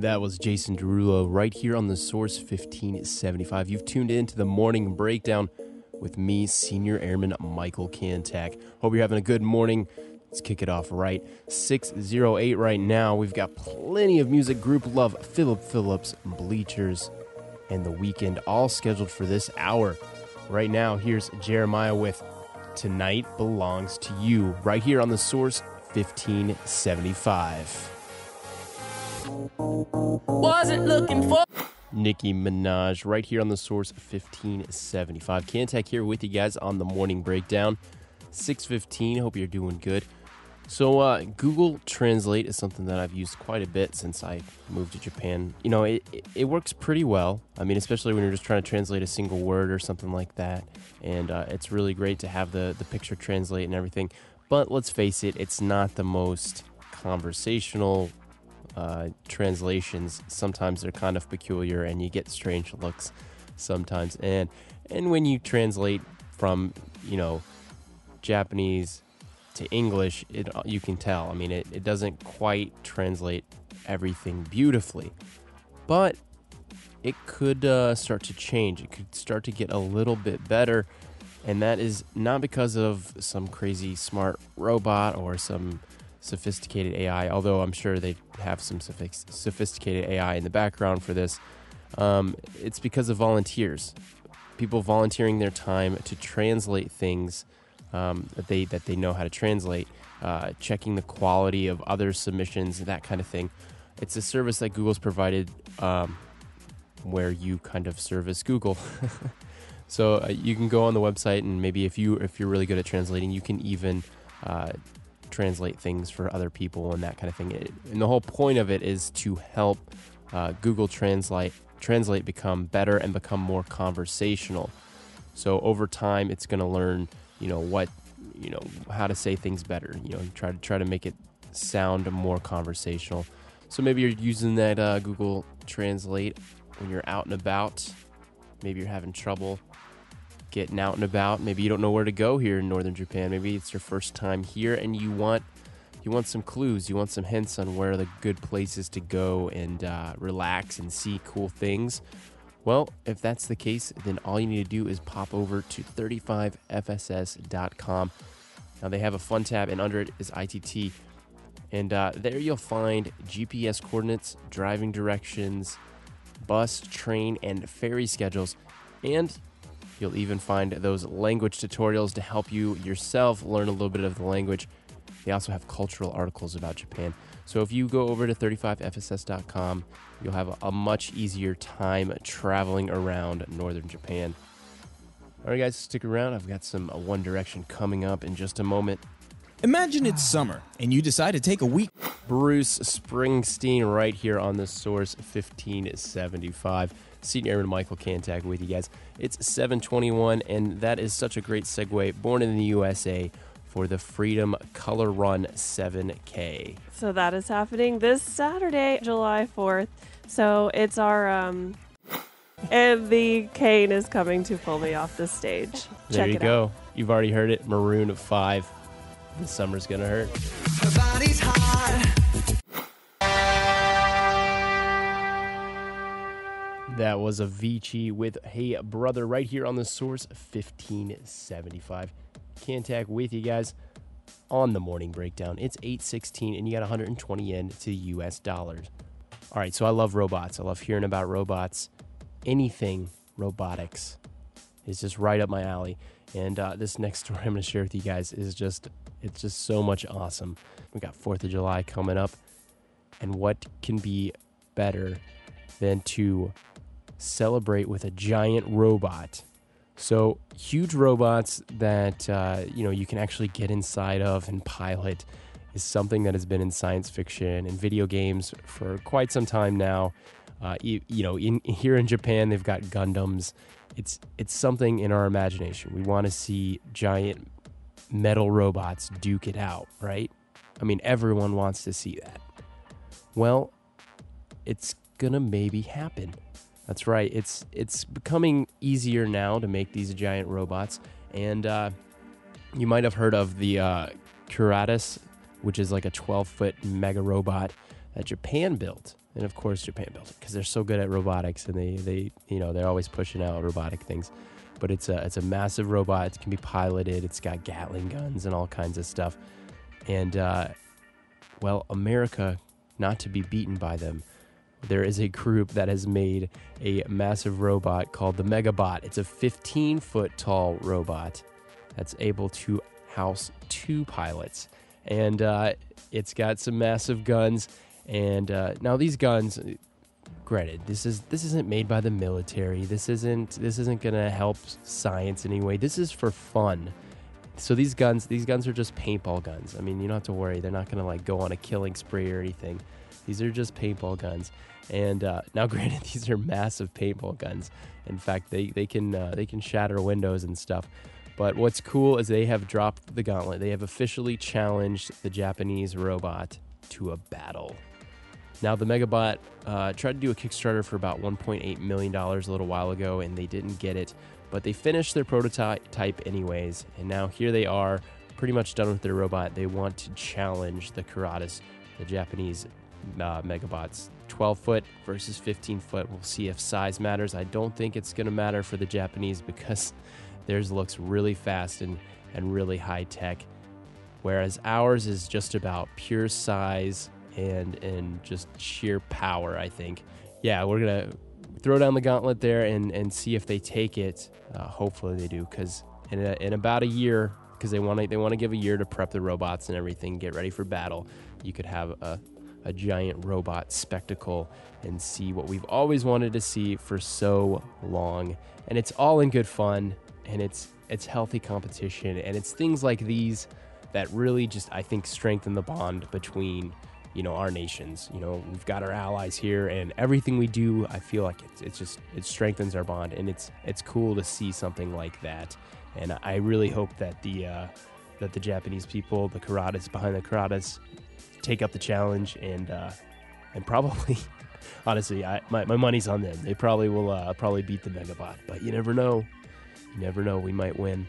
That was Jason Derulo right here on the Source 1575. You've tuned in to the Morning Breakdown with me, Senior Airman Michael Kantack. Hope you're having a good morning. Let's kick it off right. 6:08 right now. We've got plenty of music. Group Love, Philip Phillips, Bleachers, and The Weeknd all scheduled for this hour. Right now, here's Jeremiah with Tonight Belongs to You right here on the Source 1575. Wasn't looking for Nicki Minaj right here on the Source 1575. Kantack here with you guys on the Morning Breakdown. 6:15. Hope you're doing good. So Google Translate is something that I've used quite a bit since I moved to Japan. You know, it works pretty well. I mean, especially when you're just trying to translate a single word or something like that. And it's really great to have the picture translate and everything. But let's face it, it's not the most conversational translations. Sometimes they're kind of peculiar and you get strange looks sometimes. And when you translate from, you know, Japanese to English, you can tell. I mean, it doesn't quite translate everything beautifully, but it could start to change. It could start to get a little bit better, and that is not because of some crazy smart robot or some sophisticated AI, although I'm sure they have some sophisticated AI in the background for this. It's because of volunteers, people volunteering their time to translate things that they know how to translate, checking the quality of other submissions, that kind of thing. It's a service that Google's provided where you kind of service Google. So you can go on the website, and maybe if you're really good at translating, you can even translate things for other people and that kind of thing. And the whole point of it is to help Google Translate become better and become more conversational. So over time, it's going to learn, how to say things better. Try to make it sound more conversational. So maybe you're using that Google Translate when you're out and about. Maybe you're having trouble getting out and about. Maybe you don't know where to go here in northern Japan. Maybe it's your first time here and you want some clues, you want some hints on where are the good places to go and relax and see cool things. Well, if that's the case, then all you need to do is pop over to 35fss.com. Now they have a fun tab, and under it is ITT. And there you'll find GPS coordinates, driving directions, bus, train, and ferry schedules. And you'll even find those language tutorials to help you yourself learn a little bit of the language. They also have cultural articles about Japan. So if you go over to 35fss.com, you'll have a much easier time traveling around northern Japan. All right, guys, stick around. I've got some One Direction coming up in just a moment. Imagine it's summer, and you decide to take a week. Bruce Springsteen right here on the Source 1575. Senior Airman Michael Kantack with you guys. It's 7:21, and that is such a great segue. Born in the USA for the Freedom Color Run 7K. So that is happening this Saturday, July 4th. So it's our, and the cane is coming to pull me off the stage. There Check you it go. out. You've already heard it. Maroon 5. The summer's gonna hurt. her body's hot. That was Avicii with Hey Brother right here on the Source 1575. Kantack with you guys on the Morning Breakdown. It's 8:16 and you got 120 yen to US dollars. All right, so I love robots. I love hearing about robots. Anything robotics is just right up my alley. And this next story I'm going to share with you guys is just so much awesome. We got 4th of July coming up, and what can be better than to celebrate with a giant robot? So huge robots that you can actually get inside of and pilot is something that has been in science fiction and video games for quite some time now. Here in Japan, they've got Gundams. It's something in our imagination. We want to see giant metal robots duke it out, right? I mean, everyone wants to see that. Well, it's gonna maybe happen. That's right. It's becoming easier now to make these giant robots, and you might have heard of the Kuratus, which is like a 12-foot mega robot that Japan built. And of course Japan built it because they're so good at robotics, and they're always pushing out robotic things. But it's a massive robot. It can be piloted. It's got Gatling guns and all kinds of stuff. And America, not to be beaten by them, there is a group that has made a massive robot called the Megabot. It's a 15-foot tall robot that's able to house 2 pilots. And it's got some massive guns. And now these guns, granted, this isn't made by the military. This isn't going to help science in any way. This is for fun. So these guns are just paintball guns. I mean, you don't have to worry. They're not going to like go on a killing spree or anything. These are just paintball guns. And now, granted, these are massive paintball guns. In fact, they can shatter windows and stuff. But what's cool is they have dropped the gauntlet. They have officially challenged the Japanese robot to a battle. Now, the Megabot tried to do a Kickstarter for about $1.8 million a little while ago, and they didn't get it. But they finished their prototype anyways, and now here they are, pretty much done with their robot. They want to challenge the Karatas, the Japanese Megabots. 12-foot versus 15-foot. We'll see if size matters. I don't think it's going to matter for the Japanese because theirs looks really fast and really high-tech, whereas ours is just about pure size and just sheer power, I think. Yeah, we're going to throw down the gauntlet there and see if they take it. Hopefully they do, because in about a year, because they want to give a year to prep the robots and everything, get ready for battle, you could have a giant robot spectacle and see what we've always wanted to see for so long. And it's all in good fun, and it's healthy competition, and it's things like these that really just, I think, strengthen the bond between our nations. We've got our allies here, and everything we do, I feel like it strengthens our bond, and it's cool to see something like that. And I really hope that the Japanese people, the Karatas behind the Karatas, take up the challenge and probably, honestly, my money's on them. They probably will probably beat the Megabot, but you never know. We might win.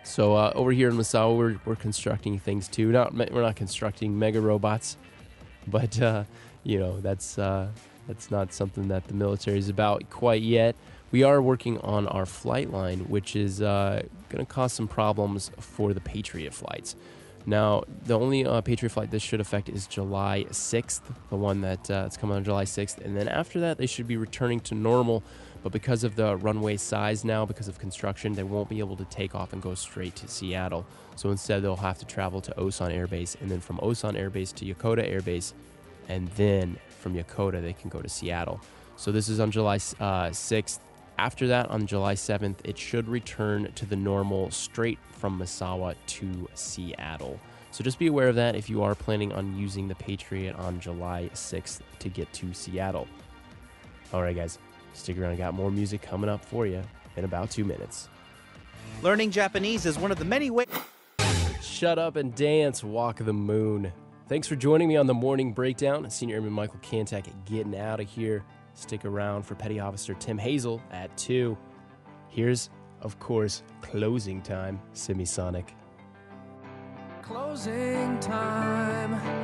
So over here in Misawa, we're constructing things too. We're not constructing mega robots, but that's not something that the military is about quite yet. We are working on our flight line, which is going to cause some problems for the Patriot flights. Now, the only Patriot flight this should affect is July 6th, the one that's coming on July 6th. And then after that, they should be returning to normal. But because of the runway size now, because of construction, they won't be able to take off and go straight to Seattle. So instead, they'll have to travel to Osan Air Base, and then from Osan Air Base to Yokota Air Base. And then from Yokota, they can go to Seattle. So this is on July 6th. After that, on July 7th, it should return to the normal straight from Misawa to Seattle. So just be aware of that if you are planning on using the Patriot on July 6th to get to Seattle. All right, guys, stick around. I got more music coming up for you in about 2 minutes. Learning Japanese is one of the many ways. Shut up and dance, Walk the Moon. Thanks for joining me on the Morning Breakdown. Senior Airman Michael Kantack getting out of here. Stick around for Petty Officer Tim Hazel at 2. Here's, of course, Closing Time, Semisonic. Closing time.